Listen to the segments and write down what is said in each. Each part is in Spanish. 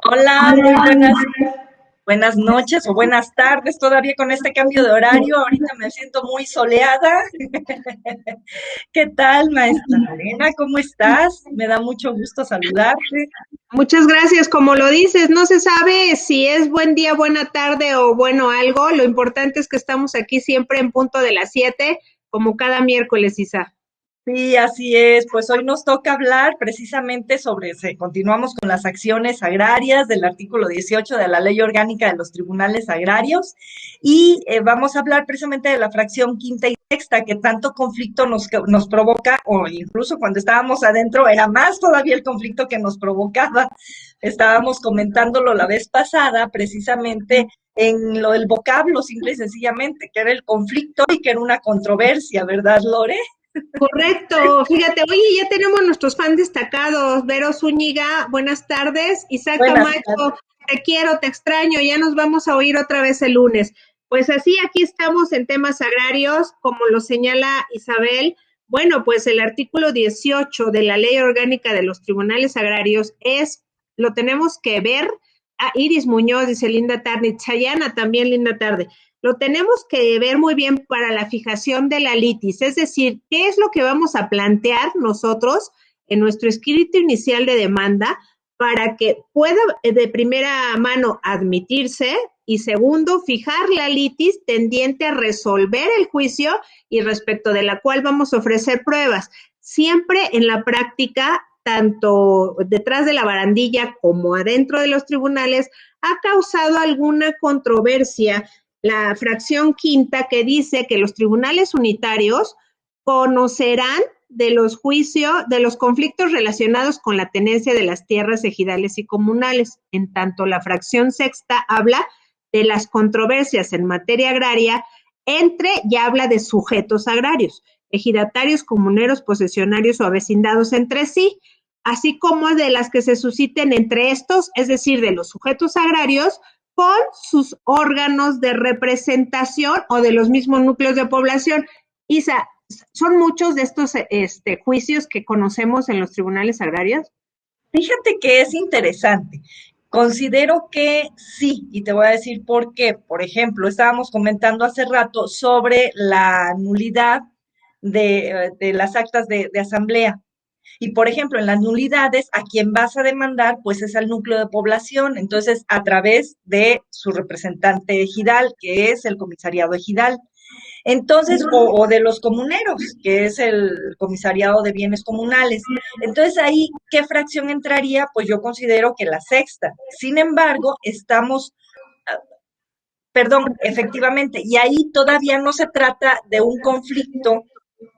Hola, muy buenas noches o buenas tardes todavía con este cambio de horario. Ahorita me siento muy soleada. ¿Qué tal, maestra Lorena? ¿Cómo estás? Me da mucho gusto saludarte. Muchas gracias. Como lo dices, no se sabe si es buen día, buena tarde o bueno algo. Lo importante es que estamos aquí siempre en punto de las 7, como cada miércoles, Isa. Sí, así es. Pues hoy nos toca hablar precisamente sobre, continuamos con las acciones agrarias del artículo 18 de la Ley Orgánica de los Tribunales Agrarios y vamos a hablar precisamente de la fracción quinta y sexta que tanto conflicto nos provoca, o incluso cuando estábamos adentro era más todavía el conflicto que nos provocaba. Estábamos comentándolo la vez pasada precisamente en lo del vocablo, simple y sencillamente, que era el conflicto y que era una controversia, ¿verdad, Lore? Correcto. Fíjate, oye, ya tenemos nuestros fans destacados. Vero Zúñiga, buenas tardes. Isaac Buenas tardes. Camacho, te quiero, te extraño. Ya nos vamos a oír otra vez el lunes. Pues así, aquí estamos en temas agrarios, como lo señala Isabel. Bueno, pues el artículo 18 de la Ley Orgánica de los Tribunales Agrarios lo tenemos que ver. Iris Muñoz dice linda tarde, Chayana también linda tarde. Lo tenemos que ver muy bien para la fijación de la litis, es decir, qué es lo que vamos a plantear nosotros en nuestro escrito inicial de demanda para que pueda de primera mano admitirse y segundo, fijar la litis tendiente a resolver el juicio y respecto de la cual vamos a ofrecer pruebas. Siempre en la práctica, tanto detrás de la barandilla como adentro de los tribunales, ha causado alguna controversia la fracción quinta que dice que los tribunales unitarios conocerán de los juicios, de los conflictos relacionados con la tenencia de las tierras ejidales y comunales. En tanto, la fracción sexta habla de las controversias en materia agraria ya habla de sujetos agrarios, ejidatarios, comuneros, posesionarios o avecindados entre sí, así como de las que se susciten entre estos, es decir, de los sujetos agrarios con sus órganos de representación o de los mismos núcleos de población. Isa, ¿son muchos de estos juicios que conocemos en los tribunales agrarios? Fíjate que es interesante. Considero que sí, y te voy a decir por qué. Por ejemplo, estábamos comentando hace rato sobre la nulidad de las actas de asamblea. Y por ejemplo, en las nulidades, a quien vas a demandar, pues es al núcleo de población. Entonces, a través de su representante ejidal, que es el comisariado ejidal. Entonces, o de los comuneros, que es el comisariado de bienes comunales. Entonces, ahí, ¿qué fracción entraría? Pues yo considero que la sexta. Sin embargo, perdón, efectivamente, y ahí todavía no se trata de un conflicto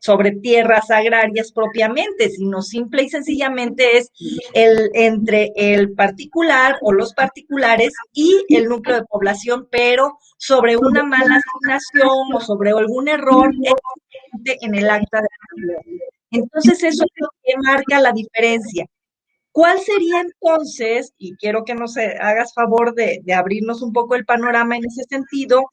sobre tierras agrarias propiamente, sino simple y sencillamente es entre el particular o los particulares y el núcleo de población, pero sobre una mala asignación o sobre algún error existente en el acta de asamblea. Entonces, eso es lo que marca la diferencia. ¿Cuál sería entonces, y quiero que nos hagas favor de abrirnos un poco el panorama en ese sentido,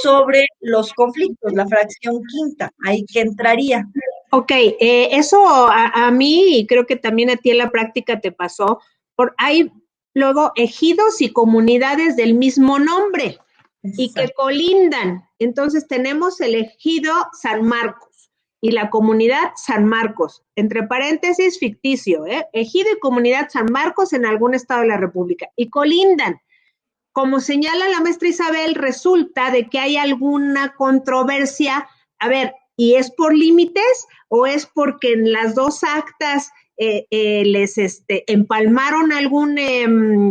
sobre los conflictos, la fracción quinta, ahí que entraría? Ok, eso a mí y creo que también a ti en la práctica te pasó, hay luego ejidos y comunidades del mismo nombre y que Exacto. colindan. Entonces tenemos el ejido San Marcos y la comunidad San Marcos, entre paréntesis ficticio, ejido y comunidad San Marcos en algún estado de la República y colindan. Como señala la maestra Isabel, resulta de que hay alguna controversia, a ver, ¿y es por límites o es porque en las dos actas les empalmaron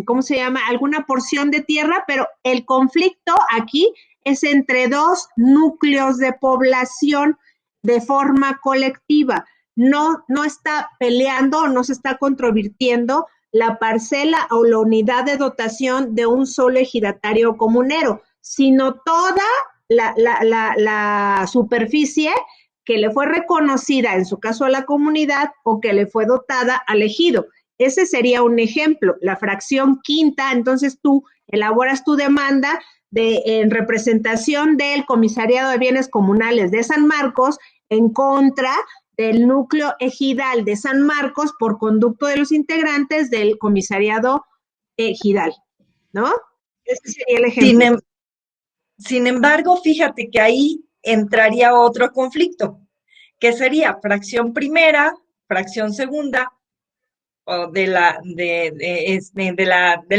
¿cómo se llama? Alguna porción de tierra, pero el conflicto aquí es entre dos núcleos de población de forma colectiva. No está peleando, no se está controvirtiendo la parcela o la unidad de dotación de un solo ejidatario comunero, sino toda la superficie que le fue reconocida, en su caso a la comunidad, o que le fue dotada al ejido. Ese sería un ejemplo. La fracción quinta, entonces tú elaboras tu demanda en representación del Comisariado de Bienes Comunales de San Marcos en contra del núcleo ejidal de San Marcos por conducto de los integrantes del comisariado ejidal, ¿no? Ese sería el ejemplo. Sin embargo, fíjate que ahí entraría otro conflicto, que sería fracción primera, fracción segunda, o del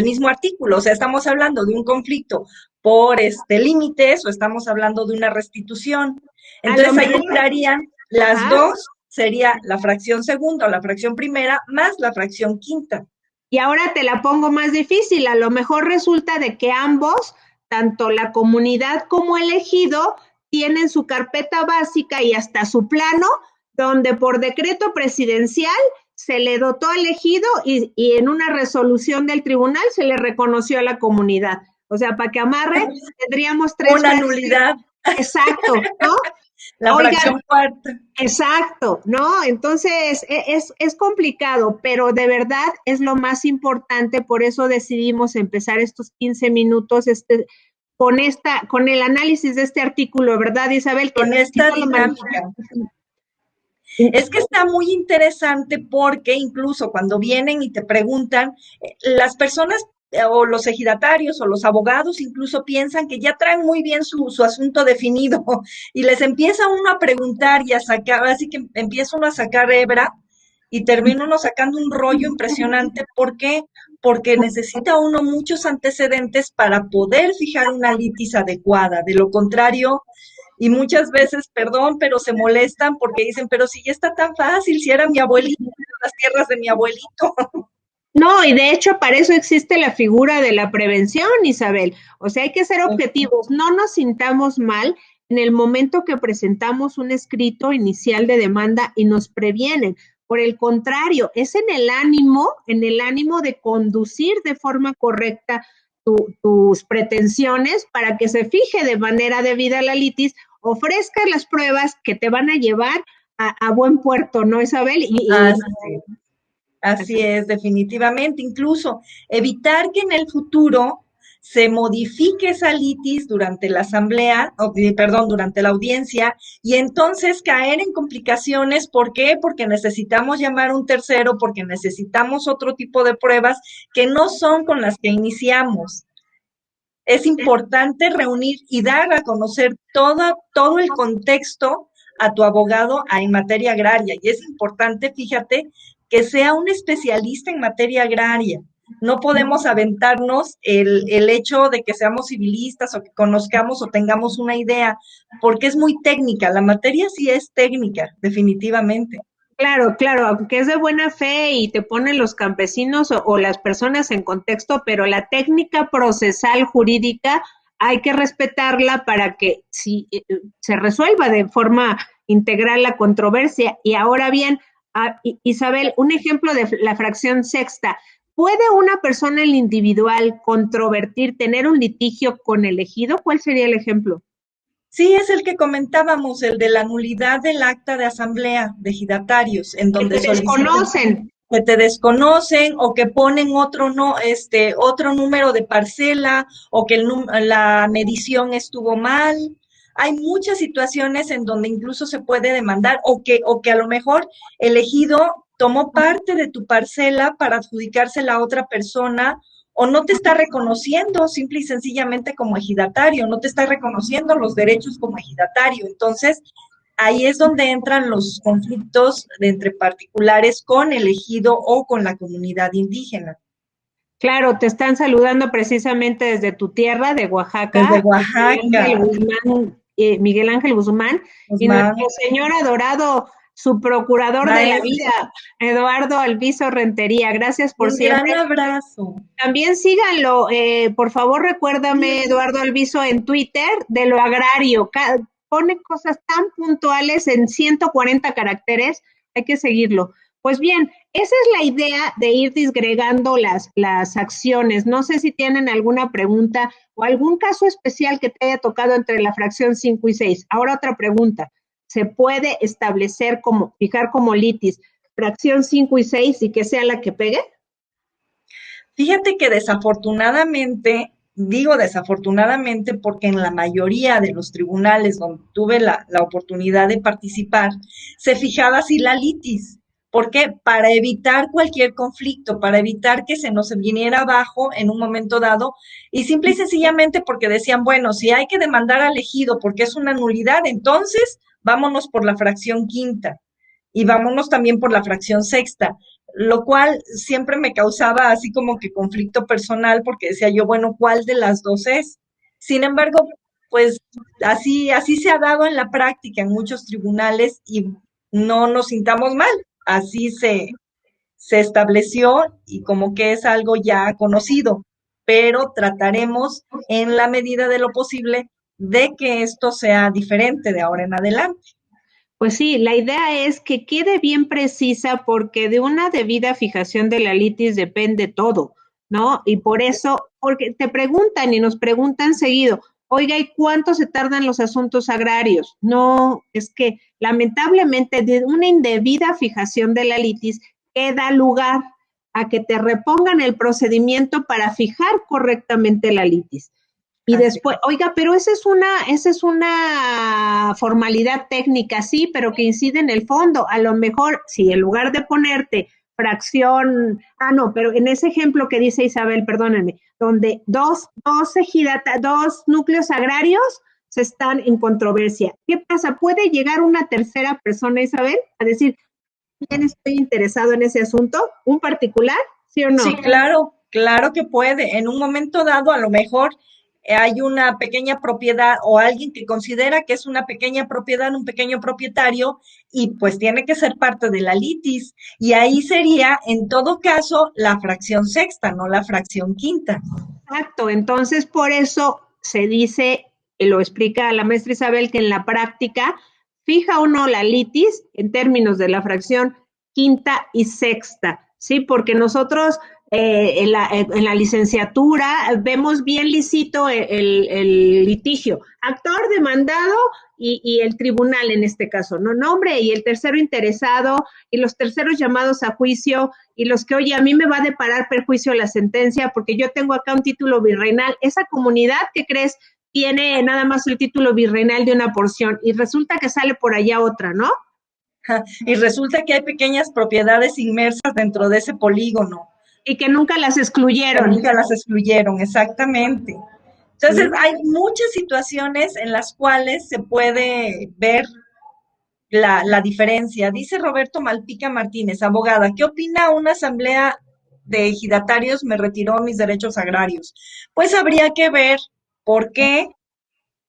mismo artículo. O sea, estamos hablando de un conflicto por límites o estamos hablando de una restitución. Entonces ahí entrarían las dos, sería la fracción segunda o la fracción primera más la fracción quinta. Y ahora te la pongo más difícil. A lo mejor resulta de que ambos, tanto la comunidad como el ejido, tienen su carpeta básica y hasta su plano, donde por decreto presidencial se le dotó al ejido y en una resolución del tribunal se le reconoció a la comunidad. O sea, para que amarre, tendríamos tres. Una nulidad. Exacto, ¿no? La fracción cuarta. Exacto, ¿no? Entonces es complicado, pero de verdad es lo más importante, por eso decidimos empezar estos 15 minutos con el análisis de este artículo, ¿verdad, Isabel? Con esta dinámica. Es que está muy interesante porque incluso cuando vienen y te preguntan, las personas o los ejidatarios o los abogados incluso piensan que ya traen muy bien su asunto definido y les empieza uno a preguntar y a sacar, así que empieza uno a sacar hebra y termina uno sacando un rollo impresionante. ¿Por qué? Porque necesita uno muchos antecedentes para poder fijar una litis adecuada. De lo contrario, y muchas veces, perdón, pero se molestan porque dicen, pero si ya está tan fácil, si era mi abuelito, las tierras de mi abuelito. No, y de hecho para eso existe la figura de la prevención, Isabel. O sea, hay que ser objetivos, no nos sintamos mal en el momento que presentamos un escrito inicial de demanda y nos previenen. Por el contrario, es en el ánimo de conducir de forma correcta tus pretensiones para que se fije de manera debida la litis, ofrezcas las pruebas que te van a llevar a buen puerto, ¿no, Isabel? Así es, definitivamente. Incluso evitar que en el futuro se modifique esa litis durante la asamblea, durante la audiencia, y entonces caer en complicaciones. ¿Por qué? Porque necesitamos llamar a un tercero, porque necesitamos otro tipo de pruebas que no son con las que iniciamos. Es importante reunir y dar a conocer todo el contexto a tu abogado en materia agraria. Y es importante, fíjate, que sea un especialista en materia agraria. No podemos aventarnos el hecho de que seamos civilistas o que conozcamos o tengamos una idea, porque es muy técnica. La materia sí es técnica, definitivamente. Claro, aunque es de buena fe y te ponen los campesinos o las personas en contexto, pero la técnica procesal jurídica hay que respetarla para que se resuelva de forma integral la controversia. Y ahora bien, Isabel, un ejemplo de la fracción sexta. ¿Puede una persona en individual controvertir, tener un litigio con el ejido? ¿Cuál sería el ejemplo? Sí, es el que comentábamos, el de la nulidad del acta de asamblea de ejidatarios, en donde que te desconocen. Que te desconocen o que ponen otro número de parcela o que la medición estuvo mal. Hay muchas situaciones en donde incluso se puede demandar o que a lo mejor el ejido tomó parte de tu parcela para adjudicársela a otra persona o no te está reconociendo simple y sencillamente como ejidatario, no te está reconociendo los derechos como ejidatario. Entonces, ahí es donde entran los conflictos entre particulares con el ejido o con la comunidad indígena. Claro, te están saludando precisamente desde tu tierra, de Oaxaca. Desde Oaxaca. Miguel Ángel Guzmán. Y nuestro señor adorado, su procurador de la vida, Eduardo Alviso Rentería. Gracias por siempre. Un gran abrazo. También síganlo, por favor recuérdame, Eduardo Alviso, en Twitter, de lo agrario. Pone cosas tan puntuales en 140 caracteres, hay que seguirlo. Pues bien, esa es la idea de ir disgregando las acciones. No sé si tienen alguna pregunta o algún caso especial que te haya tocado entre la fracción 5 y 6. Ahora otra pregunta. ¿Se puede establecer fijar como litis fracción 5 y 6 y que sea la que pegue? Fíjate que desafortunadamente digo desafortunadamente porque en la mayoría de los tribunales donde tuve la oportunidad de participar, se fijaba si la litis. ¿Por qué? Para evitar cualquier conflicto, para evitar que se nos viniera abajo en un momento dado, y simple y sencillamente porque decían, bueno, si hay que demandar al ejido porque es una nulidad, entonces vámonos por la fracción quinta y vámonos también por la fracción sexta, lo cual siempre me causaba así como que conflicto personal porque decía yo, bueno, ¿cuál de las dos es? Sin embargo, pues así se ha dado en la práctica en muchos tribunales y no nos sintamos mal, así se estableció y como que es algo ya conocido, pero trataremos en la medida de lo posible de que esto sea diferente de ahora en adelante. Pues sí, la idea es que quede bien precisa porque de una debida fijación de la litis depende todo, ¿no? Y por eso, porque te preguntan y nos preguntan seguido, oiga, ¿y cuánto se tardan los asuntos agrarios? No, es que lamentablemente de una indebida fijación de la litis queda lugar a que te repongan el procedimiento para fijar correctamente la litis. Y Así. después, oiga, pero esa es una formalidad técnica, sí, pero que incide en el fondo. A lo mejor, si en lugar de ponerte fracción, no, pero en ese ejemplo que dice Isabel, perdónenme, donde dos núcleos agrarios se están en controversia. ¿Qué pasa? ¿Puede llegar una tercera persona, Isabel, a decir, ¿quién estoy interesado en ese asunto? ¿Un particular? ¿Sí o no? Sí, claro, claro que puede. En un momento dado, a lo mejor hay una pequeña propiedad o alguien que considera que es una pequeña propiedad, un pequeño propietario, y pues tiene que ser parte de la litis. Y ahí sería, en todo caso, la fracción sexta, no la fracción quinta. Exacto, entonces por eso se dice, lo explica la maestra Isabel, que en la práctica fija uno la litis en términos de la fracción quinta y sexta, ¿sí? Porque nosotros en la licenciatura vemos bien lícito el litigio, actor demandado y el tribunal en este caso, ¿no? Nombre y el tercero interesado y los terceros llamados a juicio y los que, oye, a mí me va a deparar perjuicio la sentencia porque yo tengo acá un título virreinal. Esa comunidad, ¿qué crees? Tiene nada más el título virreinal de una porción y resulta que sale por allá otra, ¿no? Y resulta que hay pequeñas propiedades inmersas dentro de ese polígono, Y que nunca las que excluyeron. nunca las excluyeron, exactamente. Entonces, ¿Sí? hay muchas situaciones en las cuales se puede ver la diferencia. Dice Roberto Malpica Martínez, abogada, ¿qué opina una asamblea de ejidatarios me retiró mis derechos agrarios? Pues habría que ver por qué,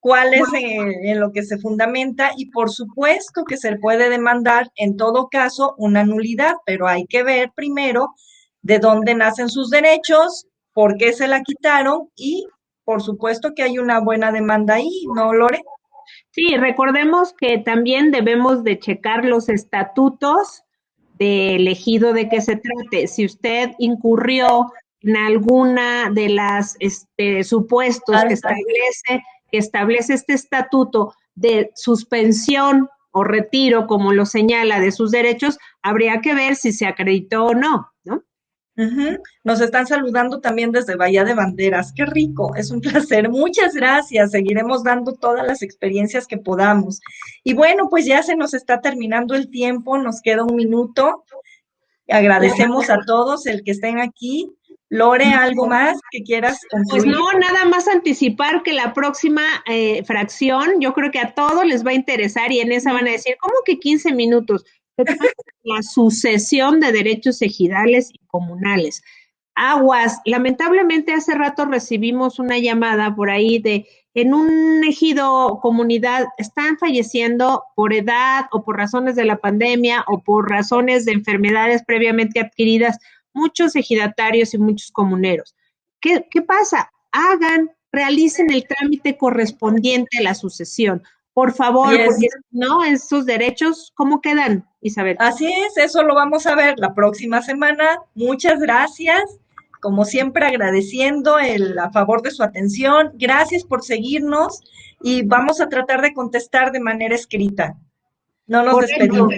cuál es en lo que se fundamenta y por supuesto que se puede demandar en todo caso una nulidad, pero hay que ver primero de dónde nacen sus derechos, por qué se la quitaron y por supuesto que hay una buena demanda ahí, ¿no, Lore? Sí, recordemos que también debemos de checar los estatutos del ejido de que se trate. Si usted incurrió en alguna de las supuestos que establece este estatuto de suspensión o retiro, como lo señala, de sus derechos, habría que ver si se acreditó o no, ¿no? Ujú. Nos están saludando también desde Bahía de Banderas. Qué rico, es un placer. Muchas gracias. Seguiremos dando todas las experiencias que podamos. Y bueno, pues ya se nos está terminando el tiempo, nos queda un minuto. Agradecemos a todos el que estén aquí. Lore, ¿algo más que quieras Pues concluir? no, nada más anticipar que la próxima fracción, yo creo que a todos les va a interesar y en esa van a decir, ¿cómo que 15 minutos? Se trata de la sucesión de derechos ejidales y comunales. Aguas, lamentablemente hace rato recibimos una llamada por ahí de, en un ejido comunidad, están falleciendo por edad o por razones de la pandemia o por razones de enfermedades previamente adquiridas, muchos ejidatarios y muchos comuneros. ¿Qué pasa? Realicen el trámite correspondiente a la sucesión. Por Y favor, es, porque no, esos derechos, ¿cómo quedan, Isabel? así es, eso lo vamos a ver la próxima semana. Muchas gracias. Como siempre, agradeciendo a favor de su atención. Gracias por seguirnos y vamos a tratar de contestar de manera escrita. No nos Correcto. despedimos.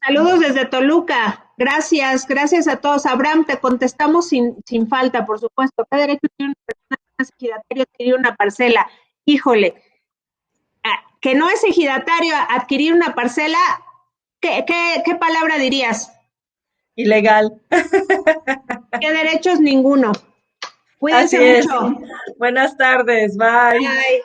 Saludos desde Toluca. Gracias, gracias a todos. Abraham, te contestamos sin falta, por supuesto. ¿Qué derecho tiene una persona es ejidatario adquirir una parcela. Híjole, que no es ejidatario adquirir una parcela, ¿qué palabra dirías? Ilegal. ¿Qué derechos? Ninguno. Cuídense Así es. mucho. Buenas tardes, bye. Bye.